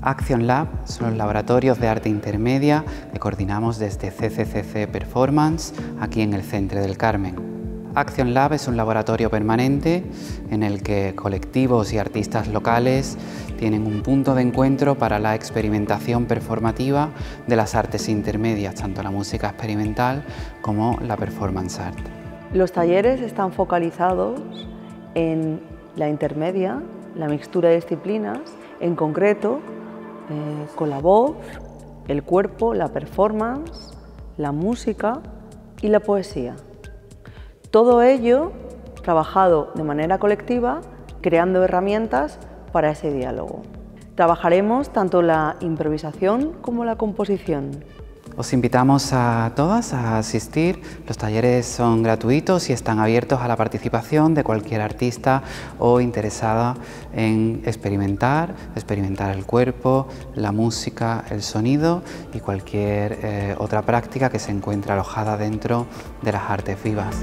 Action Lab son los laboratorios de arte intermedia que coordinamos desde CCCC Performance, aquí en el Centre del Carmen. Action Lab es un laboratorio permanente en el que colectivos y artistas locales tienen un punto de encuentro para la experimentación performativa de las artes intermedias, tanto la música experimental como la performance art. Los talleres están focalizados en la intermedia, la mixtura de disciplinas, en concreto con la voz, el cuerpo, la performance, la música y la poesía. Todo ello trabajado de manera colectiva, creando herramientas para ese diálogo. Trabajaremos tanto la improvisación como la composición. Os invitamos a todas a asistir. Los talleres son gratuitos y están abiertos a la participación de cualquier artista o interesada en experimentar el cuerpo, la música, el sonido y cualquier otra práctica que se encuentre alojada dentro de las artes vivas.